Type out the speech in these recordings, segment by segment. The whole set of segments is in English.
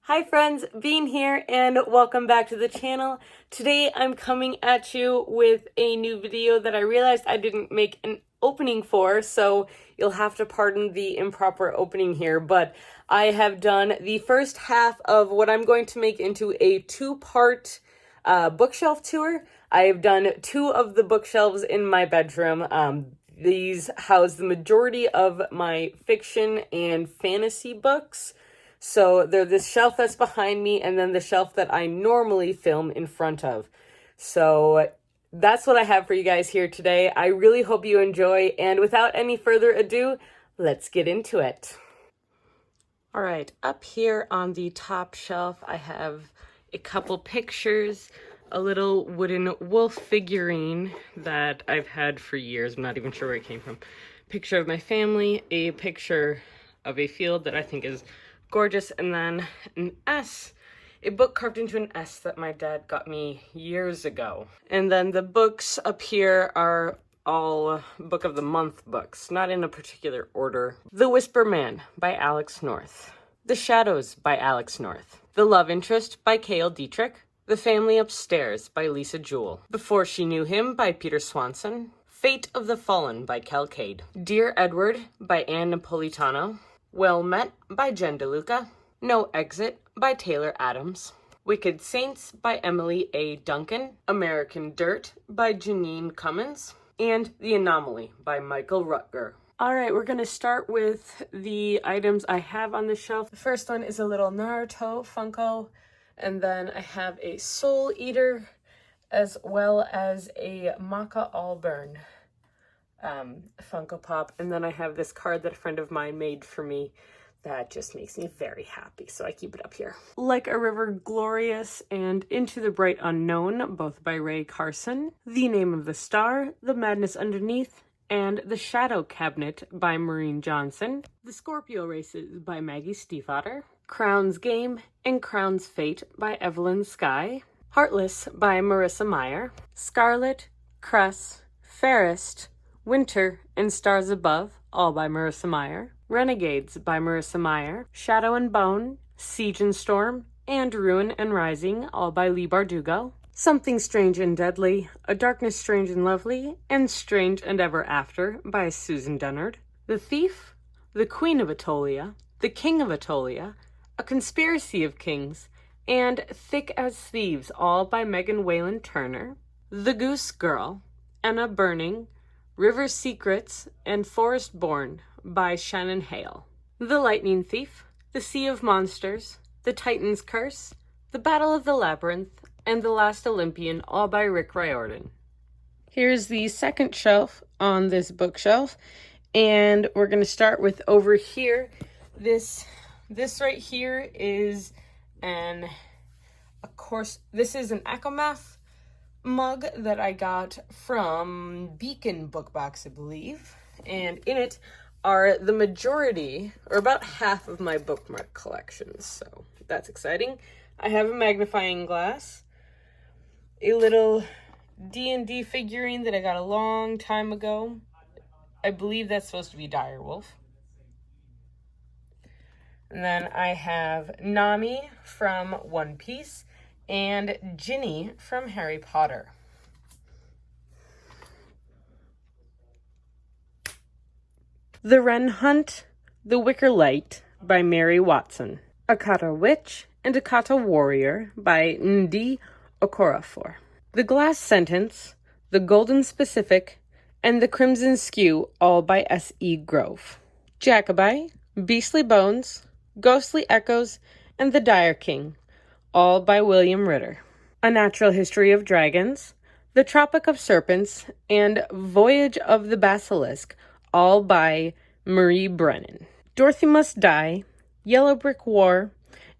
Hi friends, Bean here and welcome back to the channel. Today I'm coming at you with a new video that I realized I didn't make an opening for, so you'll have to pardon the improper opening here, but I have done the first half of what I'm going to make into a two-part bookshelf tour. I have done two of the bookshelves in my bedroom. These house the majority of my fiction and fantasy books. So they're this shelf that's behind me and then the shelf that I normally film in front of. So that's what I have for you guys here today. I really hope you enjoy, and without any further ado, let's get into it. All right, up here on the top shelf, I have a couple pictures, a little wooden wolf figurine that I've had for years. I'm not even sure where it came from. Picture of my family, a picture of a field that I think is gorgeous, and then an S, a book carved into an S that my dad got me years ago. And then the books up here are all Book of the Month books, not in a particular order. The Whisper Man by Alex North. The Shadows by Alex North. The Love Interest by Cale Dietrich. The Family Upstairs by Lisa Jewell. Before She Knew Him by Peter Swanson. Fate of the Fallen by Kel Cade. Dear Edward by Anne Napolitano. Well Met by Jen DeLuca. No Exit by Taylor Adams. Wicked Saints by Emily A. Duncan. American Dirt by Janine Cummins. And The Anomaly by Michael Rutger. Alright, we're going to start with the items I have on the shelf. The first one is a little Naruto Funko, and then I have a Soul Eater, as well as a Maka Allburn Funko Pop, and then I have this card that a friend of mine made for me that just makes me very happy, so I keep it up here. Like a River Glorious and Into the Bright Unknown, both by Ray Carson. The Name of the Star, The Madness Underneath, and The Shadow Cabinet by Maureen Johnson. The Scorpio Races by Maggie Stiefvater. Crown's Game and Crown's Fate by Evelyn Skye. Heartless by Marissa Meyer. Scarlet, Cress, Fairest, Winter and Stars Above, all by Marissa Meyer. Renegades by Marissa Meyer. Shadow and Bone, Siege and Storm, and Ruin and Rising, all by Leigh Bardugo. Something Strange and Deadly, A Darkness Strange and Lovely, and Strange and Ever After by Susan Dunnard. The Thief, The Queen of Atolia, The King of Atolia, A Conspiracy of Kings, and Thick as Thieves, all by Megan Whalen Turner. The Goose Girl, Enna Burning, River Secrets, and Forest Born by Shannon Hale. The Lightning Thief, The Sea of Monsters, The Titan's Curse, The Battle of the Labyrinth, and The Last Olympian, all by Rick Riordan. Here's the second shelf on this bookshelf, and we're going to start with over here. This right here is this is an Akomath mug that I got from Beacon Book Box, I believe, and in it are the majority, or about half, of my bookmark collections, so that's exciting. I have a magnifying glass, a little D&D figurine that I got a long time ago. I believe that's supposed to be Direwolf. And then I have Nami from One Piece and Ginny from Harry Potter. The Wren Hunt, The Wicker Light by Mary Watson. Akata Witch and Akata Warrior by Ndi Okorafor. The Glass Sentence, The Golden Specific, and The Crimson Skew, all by S.E. Grove. Jacobite, Beastly Bones, Ghostly Echoes, and The Dire King, all by William Ritter. A Natural History of Dragons, The Tropic of Serpents, and Voyage of the Basilisk, all by Marie Brennan. Dorothy Must Die, Yellow Brick War,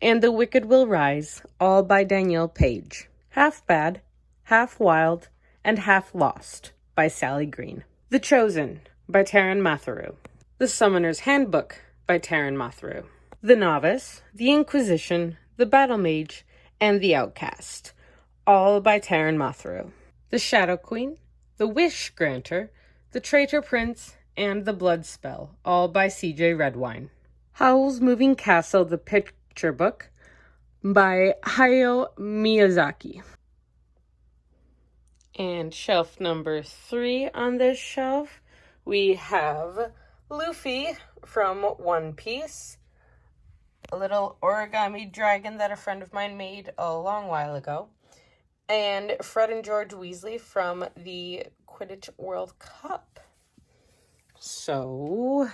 and The Wicked Will Rise, all by Danielle Page. Half Bad, Half Wild, and Half Lost by Sally Green. The Chosen by Taryn Matheru. The Summoner's Handbook by Taryn Matheru. The Novice, The Inquisition, The Battle Mage, and The Outcast, all by Taryn Matheru. The Shadow Queen, The Wish Granter, The Traitor Prince, and The Blood Spell, all by C.J. Redwine. Howl's Moving Castle, The Picture Book, by Hayao Miyazaki. And shelf number 3 on this shelf, we have Luffy from One Piece, a little origami dragon that a friend of mine made a long while ago, and Fred and George Weasley from the Quidditch World Cup. So,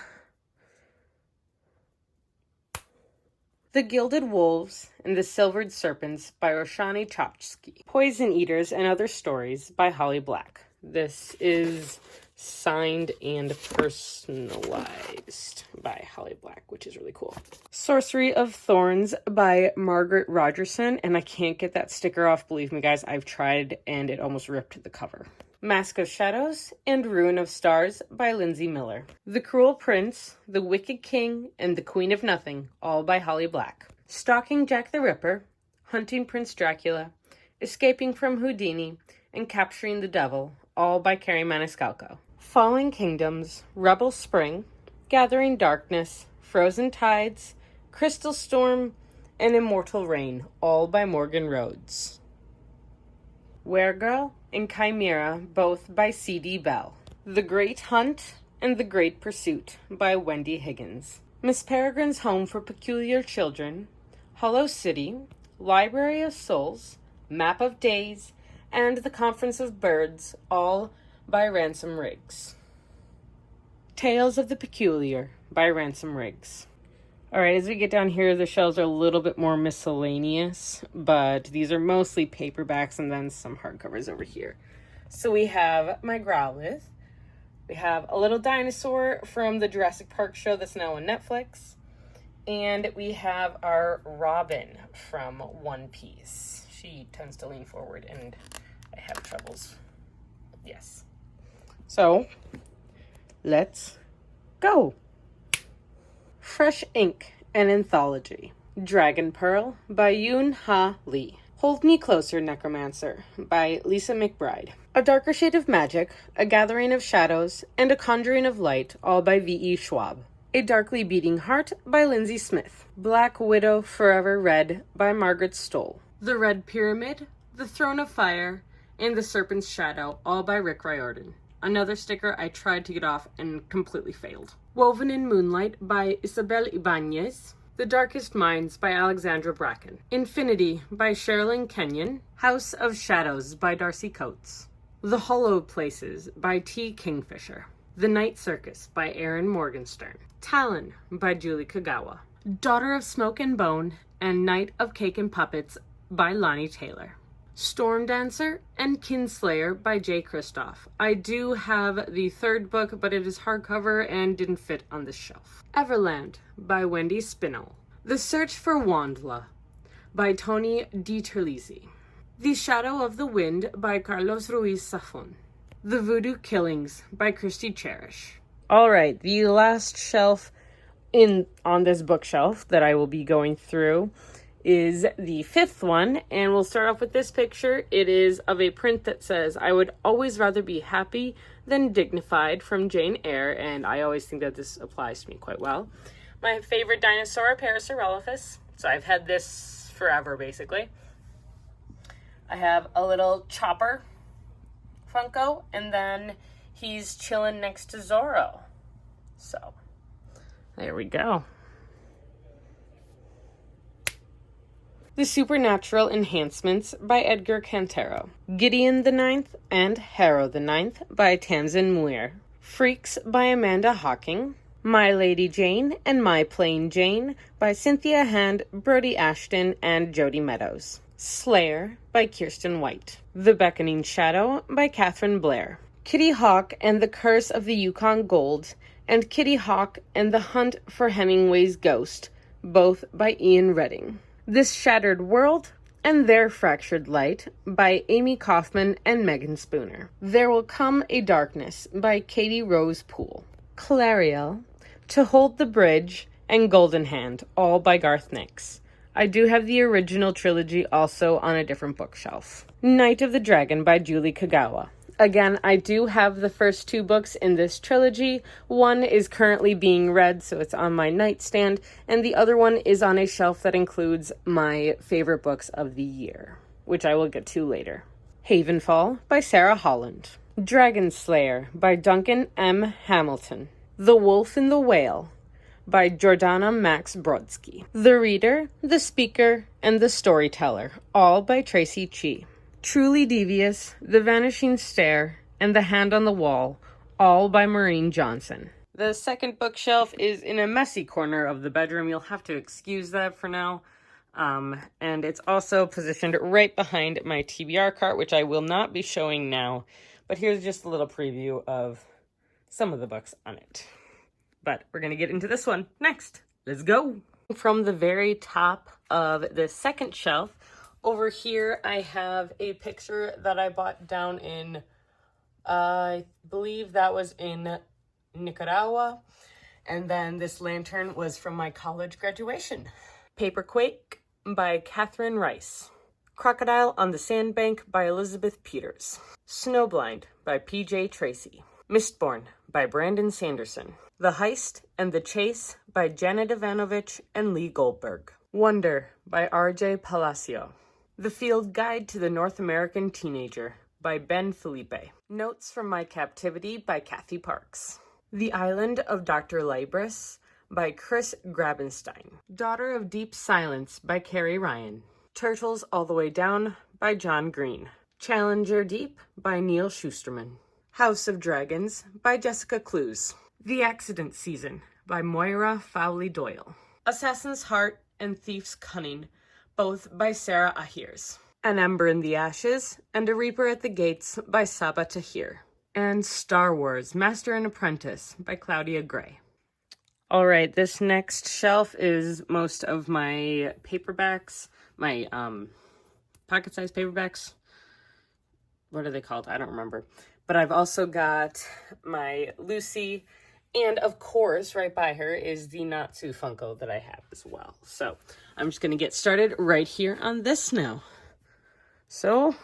The Gilded Wolves and the Silvered Serpents by Roshani Chachki. Poison Eaters and Other Stories by Holly Black. This is signed and personalized by Holly Black, which is really cool. Sorcery of Thorns by Margaret Rogerson, and I can't get that sticker off, believe me guys, I've tried and it almost ripped the cover. Mask of Shadows and Ruin of Stars by Lindsay Miller. The Cruel Prince, The Wicked King, and The Queen of Nothing, all by Holly Black. Stalking Jack the Ripper, Hunting Prince Dracula, Escaping from Houdini, and Capturing the Devil, all by Carrie Maniscalco. Falling Kingdoms, Rebel Spring, Gathering Darkness, Frozen Tides, Crystal Storm, and Immortal Rain, all by Morgan Rhodes. Weregirl and Chimera, both by C.D. Bell. The Great Hunt and The Great Pursuit by Wendy Higgins. Miss Peregrine's Home for Peculiar Children, Hollow City, Library of Souls, Map of Days, and The Conference of Birds, all by Ransom Riggs. Tales of the Peculiar by Ransom Riggs. Alright, as we get down here, the shelves are a little bit more miscellaneous, but these are mostly paperbacks and then some hardcovers over here. So we have my Growlithe. We have a little dinosaur from the Jurassic Park show that's now on Netflix. And we have our Robin from One Piece. She tends to lean forward and I have troubles. Yes. So, let's go. Fresh Ink, an Anthology. Dragon Pearl by Yoon Ha Lee. Hold Me Closer, Necromancer by Lisa McBride. A Darker Shade of Magic, A Gathering of Shadows, and A Conjuring of Light, all by V.E. Schwab. A Darkly Beating Heart by Lindsay Smith. Black Widow Forever Red by Margaret Stoll. The Red Pyramid, The Throne of Fire, and The Serpent's Shadow, all by Rick Riordan. Another sticker I tried to get off and completely failed. Woven in Moonlight by Isabel Ibanez. The Darkest Minds by Alexandra Bracken. Infinity by Sherilyn Kenyon. House of Shadows by Darcy Coates. The Hollow Places by T. Kingfisher. The Night Circus by Erin Morgenstern. Talon by Julie Kagawa. Daughter of Smoke and Bone and Night of Cake and Puppets by Lonnie Taylor. Storm Dancer and Kinslayer by Jay Kristoff. I do have the third book, but it is hardcover and didn't fit on the shelf. Everland by Wendy Spinell. The Search for Wandla by Tony DiTerlizzi. The Shadow of the Wind by Carlos Ruiz Zafón. The Voodoo Killings by Christy Cherish. All right, the last shelf on this bookshelf that I will be going through is the 5th one, and we'll start off with this picture. It is of a print that says, "I would always rather be happy than dignified," from Jane Eyre, and I always think that this applies to me quite well. My favorite dinosaur, Parasaurolophus, so I've had this forever, basically. I have a little Chopper Funko, and then he's chilling next to Zorro. So, there we go. The Supernatural Enhancements by Edgar Cantero. Gideon the Ninth and Harrow the Ninth by Tamsin Muir. Freaks by Amanda Hawking. My Lady Jane and My Plain Jane by Cynthia Hand, Brody Ashton, and Jody Meadows. Slayer by Kirsten White. The Beckoning Shadow by Catherine Blair. Kitty Hawk and the Curse of the Yukon Gold, and Kitty Hawk and the Hunt for Hemingway's Ghost, both by Ian Redding. This Shattered World and Their Fractured Light by Amy Kaufman and Megan Spooner. There Will Come a Darkness by Katie Rose Poole. Clariel, To Hold the Bridge, and Golden Hand, all by Garth Nix. I do have the original trilogy also on a different bookshelf. Night of the Dragon by Julie Kagawa. Again, I do have the first 2 books in this trilogy. One is currently being read, so it's on my nightstand, and the other one is on a shelf that includes my favorite books of the year, which I will get to later. Havenfall by Sarah Holland. Dragon Slayer by Duncan M. Hamilton. The Wolf and the Whale by Jordana Max Brodsky. The Reader, The Speaker, and The Storyteller, all by Tracy Chee. Truly Devious, The Vanishing Stare, and The Hand on the Wall, all by Maureen Johnson. The second bookshelf is in a messy corner of the bedroom. You'll have to excuse that for now. And it's also positioned right behind my TBR cart, which I will not be showing now. But here's just a little preview of some of the books on it. But we're going to get into this one next. Let's go. From the very top of the second shelf, over here I have a picture that I bought down in, I believe that was in Nicaragua. And then this lantern was from my college graduation. Paperquake by Catherine Rice. Crocodile on the Sandbank by Elizabeth Peters. Snowblind by P.J. Tracy. Mistborn by Brandon Sanderson. The Heist and the Chase by Janet Evanovich and Lee Goldberg. Wonder by R.J. Palacio. The Field Guide to the North American Teenager by Ben Felipe. Notes from My Captivity by Kathy Parks. The Island of Dr. Libris by Chris Grabenstein. Daughter of Deep Silence by Carrie Ryan. Turtles All the Way Down by John Green. Challenger Deep by Neil Schusterman. House of Dragons by Jessica Clues. The Accident Season by Moira Fowley Doyle. Assassin's Heart and Thief's Cunning, both by Sarah Ahirs. An Ember in the Ashes and A Reaper at the Gates by Saba Tahir. And Star Wars, Master and Apprentice by Claudia Gray. All right, this next shelf is most of my paperbacks, my pocket-sized paperbacks. What are they called? I don't remember. But I've also got my Lucy, and of course, right by her is the Natsu Funko that I have as well. So I'm just going to get started right here on this now. So,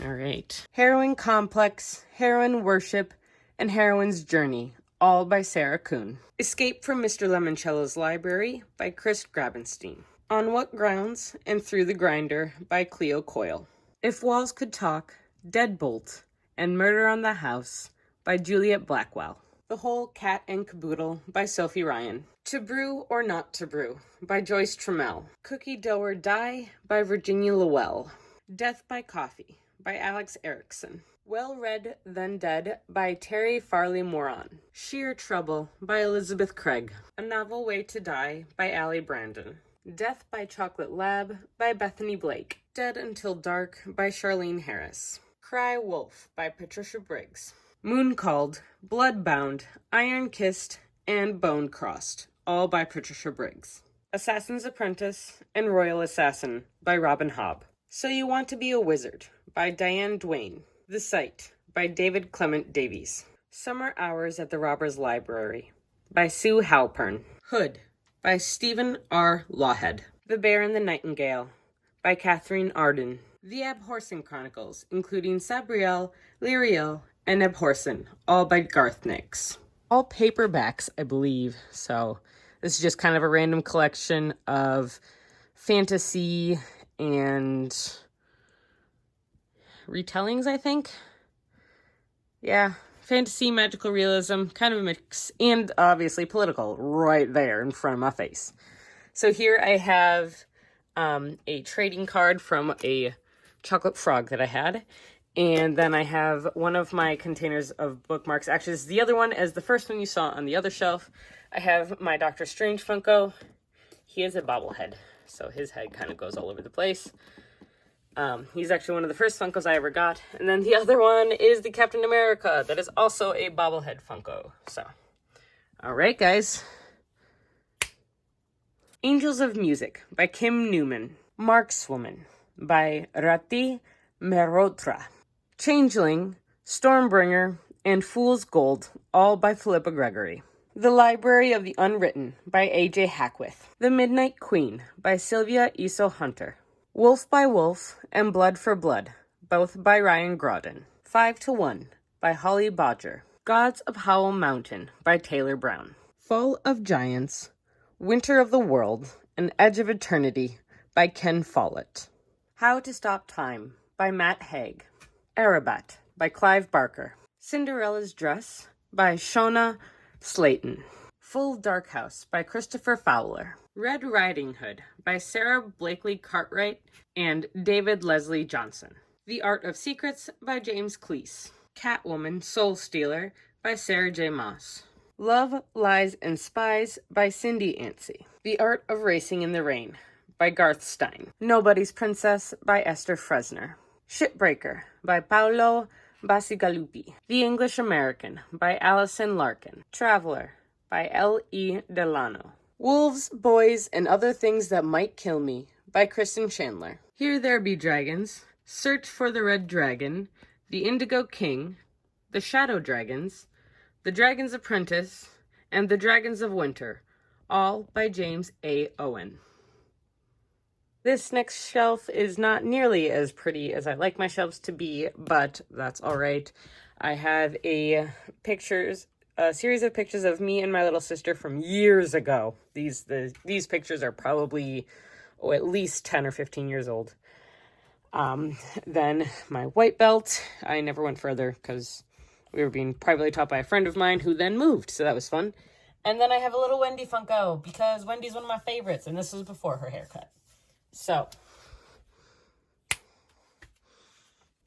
all right. Heroine Complex, Heroine Worship, and Heroine's Journey, all by Sarah Kuhn. Escape from Mr. Lemoncello's Library by Chris Grabenstein. On What Grounds and Through the Grinder by Cleo Coyle. If Walls Could Talk, Deadbolt, and Murder on the House by Juliet Blackwell. The Whole Cat and Caboodle by Sophie Ryan. To Brew or Not to Brew by Joyce Trammell. Cookie Dough or Die by Virginia Lowell. Death by Coffee by Alex Erickson. Well Read Then Dead by Terry Farley Moran. Sheer Trouble by Elizabeth Craig. A Novel Way to Die by Allie Brandon. Death by Chocolate Lab by Bethany Blake. Dead Until Dark by Charlene Harris. Cry Wolf by Patricia Briggs. Moon Called, Bloodbound, Iron Kissed, and Bone Crossed, all by Patricia Briggs. Assassin's Apprentice and Royal Assassin by Robin Hobb. So You Want to Be a Wizard by Diane Duane. The Site by David Clement Davies. Summer Hours at the Robbers Library by Sue Halpern. Hood by Stephen R. Lawhead. The Bear and the Nightingale by Catherine Arden. The Abhorsen Chronicles, including Sabriel, Lyriel, and Abhorsen, all by Garth Nix. All paperbacks, I believe, so this is just kind of a random collection of fantasy and retellings, I think. Yeah, fantasy, magical realism, kind of a mix, and obviously political, right there in front of my face. So here I have a trading card from a chocolate frog that I had. And then I have one of my containers of bookmarks. Actually, this is the other one, as the first one you saw on the other shelf. I have my Doctor Strange Funko. He is a bobblehead, so his head kind of goes all over the place. He's actually one of the first Funkos I ever got. And then the other one is the Captain America. That is also a bobblehead Funko. So, all right, guys. Angels of Music by Kim Newman. Markswoman by Rati Mehrotra. Changeling, Stormbringer, and Fool's Gold, all by Philippa Gregory. The Library of the Unwritten by A.J. Hackworth. The Midnight Queen by Sylvia Isso Hunter. Wolf by Wolf and Blood for Blood both by Ryan Grodin. 5 to 1 by Holly Bodger. Gods of Howl Mountain by Taylor Brown. Fall of Giants, Winter of the World, and Edge of Eternity by Ken Follett. How to Stop Time by Matt Haig. Arabat by Clive Barker. Cinderella's Dress by Shona Slayton. Full Dark House by Christopher Fowler. Red Riding Hood by Sarah Blakely Cartwright and David Leslie Johnson. The Art of Secrets by James Cleese. Catwoman Soul Stealer by Sarah J. Maas. Love, Lies, and Spies by Cindy Anstey. The Art of Racing in the Rain by Garth Stein. Nobody's Princess by Esther Fresner. Shipbreaker by Paolo Bacigalupi. The English American by Allison Larkin. Traveler by L.E. Delano. Wolves, Boys, and Other Things That Might Kill Me by Kristen Chandler. Here There Be Dragons, Search for the Red Dragon, The Indigo King, The Shadow Dragons, The Dragon's Apprentice, and The Dragons of Winter, all by James A. Owen. This next shelf is not nearly as pretty as I like my shelves to be, but that's all right. I have a series of pictures of me and my little sister from years ago. These pictures are probably at least 10 or 15 years old. Then my white belt. I never went further because we were being privately taught by a friend of mine who then moved, so that was fun. And then I have a little Wendy Funko because Wendy's one of my favorites, and this was before her haircut. So,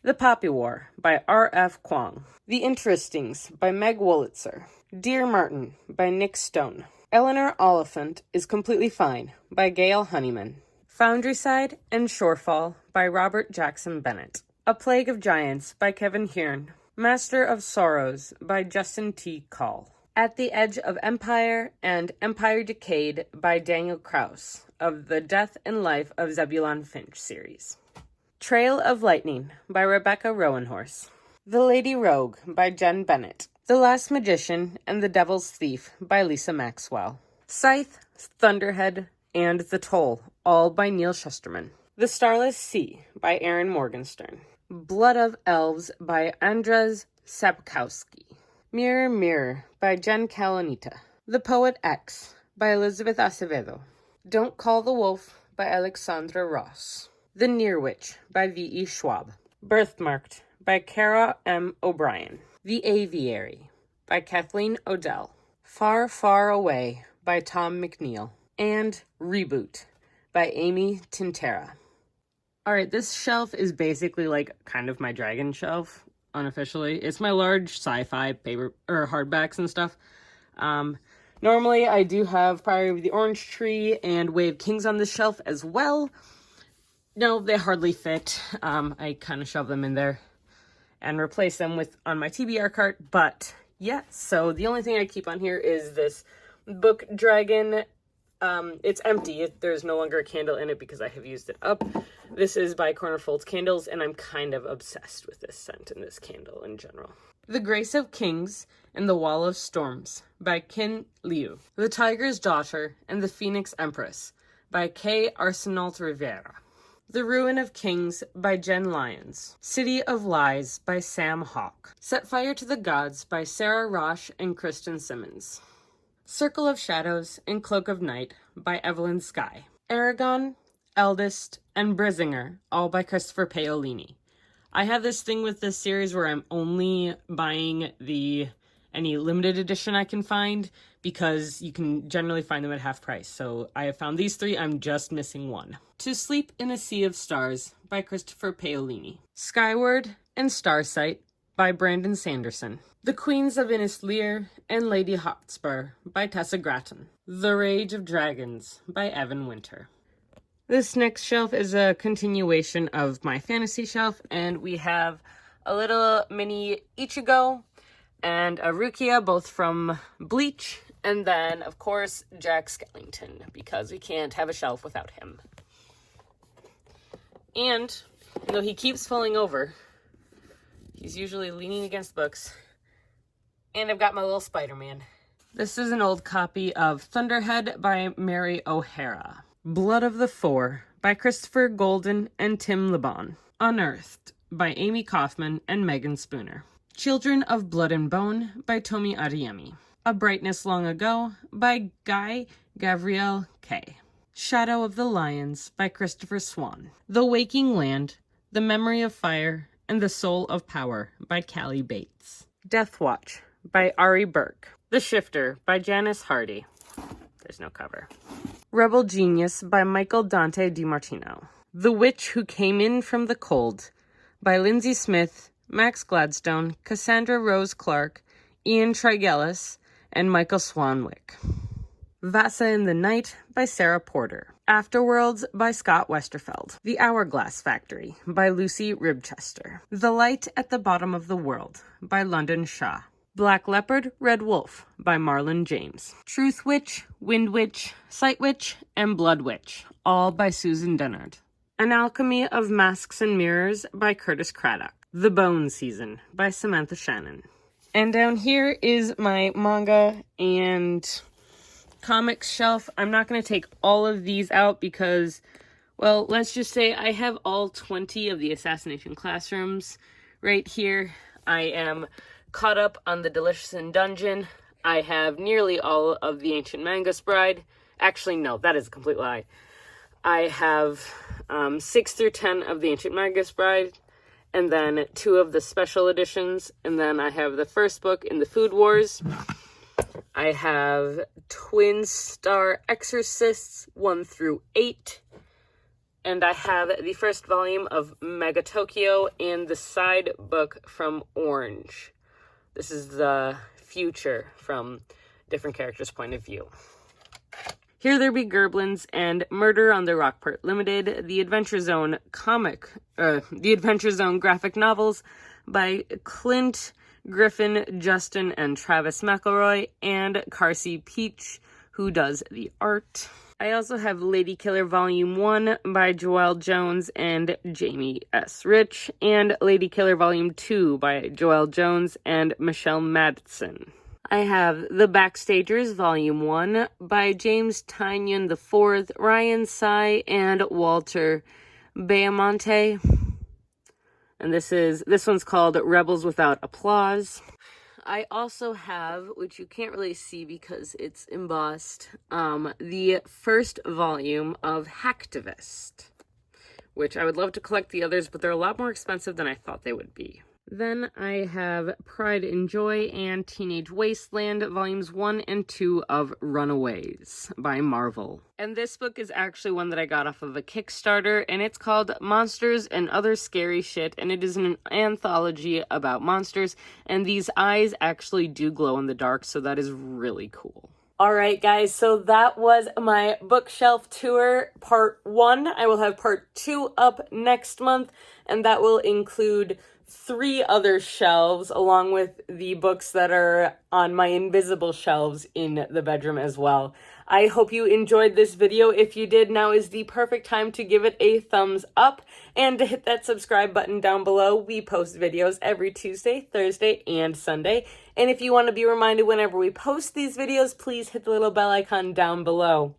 The Poppy War by R.F. Kuang. The Interestings by Meg Wolitzer. Dear Martin by Nick Stone. Eleanor Oliphant is Completely Fine by Gail Honeyman. Foundryside and Shorefall by Robert Jackson Bennett. A Plague of Giants by Kevin Hearn. Master of Sorrows by Justin T. Call. At the Edge of Empire and Empire Decayed by Daniel Kraus of the Death and Life of Zebulon Finch series. Trail of Lightning by Rebecca Rowanhorse. The Lady Rogue by Jen Bennett. The Last Magician and the Devil's Thief by Lisa Maxwell. Scythe, Thunderhead, and The Toll, all by Neil Shusterman. The Starless Sea by Aaron Morgenstern. Blood of Elves by Andrzej Sapkowski. Mirror, Mirror by Jen Kalanita. The Poet X by Elizabeth Acevedo. Don't Call the Wolf by Alexandra Ross. The Near Witch by V.E. Schwab. Birthmarked by Kara M. O'Brien. The Aviary by Kathleen Odell. Far, Far Away by Tom McNeil. And Reboot by Amy Tintera. Alright, this shelf is basically like kind of my dragon shelf, unofficially. It's my large sci-fi paper or hardbacks and stuff. Normally I do have Priory of the Orange Tree and Way of Kings on this shelf as well. No, they hardly fit. I kind of shove them in there and replace them with on my TBR cart, but yeah, so the only thing I keep on here is this book dragon. It's empty. There's no longer a candle in it because I have used it up. This is by Corner Folds Candles, and I'm kind of obsessed with this scent and this candle in general. The Grace of Kings and the Wall of Storms by Kin Liu. The Tiger's Daughter and the Phoenix Empress by Kay Arsenault Rivera. The Ruin of Kings by Jen Lyons. City of Lies by Sam Hawke. Set Fire to the Gods by Sarah Rosh and Kristen Simmons. Circle of Shadows and Cloak of Night by Evelyn Skye. Aragon, Eldest, and Brizinger, all by Christopher Paolini. I have this thing with this series where I'm only buying any limited edition I can find because you can generally find them at half price. So I have found these three, I'm just missing one. To Sleep in a Sea of Stars by Christopher Paolini. Skyward and Starsight by Brandon Sanderson. The Queens of Innis Lear and Lady Hotspur by Tessa Gratton. The Rage of Dragons by Evan Winter. This next shelf is a continuation of my fantasy shelf, and we have a little mini Ichigo and a Rukia, both from Bleach, and then, of course, Jack Skellington, because we can't have a shelf without him. And, though he keeps falling over, he's usually leaning against books. And I've got my little Spider-Man. This is an old copy of Thunderhead by Mary O'Hara. Blood of the Four by Christopher Golden and Tim LeBon. Unearthed by Amy Kaufman and Megan Spooner. Children of Blood and Bone by Tomi Adeyemi. A Brightness Long Ago by Guy Gavriel Kay. Shadow of the Lions by Christopher Swan. The Waking Land, The Memory of Fire, and The Soul of Power by Callie Bates. Death Watch by Ari Burke. The Shifter by Janice Hardy. There's no cover. Rebel Genius by Michael Dante DiMartino. The Witch Who Came In From the Cold by Lindsay Smith, Max Gladstone, Cassandra Rose Clark, Ian Trigelis, and Michael Swanwick. Vasa in the Night by Sarah Porter. Afterworlds by Scott Westerfeld. The Hourglass Factory by Lucy Ribchester. The Light at the Bottom of the World by London Shaw. Black Leopard, Red Wolf by Marlon James. Truth Witch, Wind Witch, Sight Witch, and Blood Witch, all by Susan Dennard. An Alchemy of Masks and Mirrors by Curtis Craddock. The Bone Season by Samantha Shannon. And down here is my manga and comics shelf. I'm not going to take all of these out because, well, let's just say I have all 20 of the Assassination Classrooms right here. I am caught up on The Delicious in Dungeon. I have nearly all of the Ancient Mangus Bride. Actually, no, that is a complete lie. I have 6 through 10 of the Ancient Magus Bride, and then 2 of the special editions, and then I have the first book in the Food Wars. I have Twin Star Exorcists 1 through 8, and I have the first volume of Mega Tokyo and the side book from Orange. This is the future from different characters' point of view. Here There Be Gerblins and Murder on the Rockport Limited, the Adventure Zone graphic novels by Clint Griffin, Justin and Travis McElroy, and Carsey Peach, who does the art. I also have Lady Killer Volume 1 by Joelle Jones and Jamie S. Rich, and Lady Killer Volume 2 by Joelle Jones and Michelle Madsen. I have The Backstagers Volume 1 by James Tynion IV, Ryan Sy, and Walter Bayamonte. And this one's called Rebels Without Applause. I also have, which you can't really see because it's embossed, the first volume of Hacktivist, which I would love to collect the others, but they're a lot more expensive than I thought they would be. Then I have Pride and Joy and Teenage Wasteland, volumes 1 and 2 of Runaways by Marvel. And this book is actually one that I got off of a Kickstarter, and it's called Monsters and Other Scary Shit, and it is an anthology about monsters, and these eyes actually do glow in the dark, so that is really cool. Alright guys, so that was my bookshelf tour, part 1. I will have part 2 up next month, and that will include 3 other shelves along with the books that are on my invisible shelves in the bedroom as well. I hope you enjoyed this video. If you did, now is the perfect time to give it a thumbs up and to hit that subscribe button down below. We post videos every Tuesday, Thursday, and Sunday. And if you want to be reminded whenever we post these videos, please hit the little bell icon down below.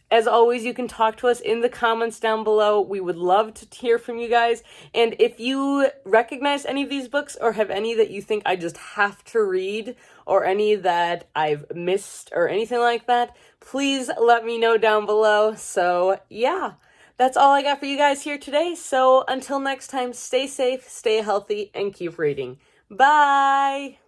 As always, you can talk to us in the comments down below. We would love to hear from you guys. And if you recognize any of these books or have any that you think I just have to read or any that I've missed or anything like that, please let me know down below. So yeah, that's all I got for you guys here today. So until next time, stay safe, stay healthy, and keep reading. Bye!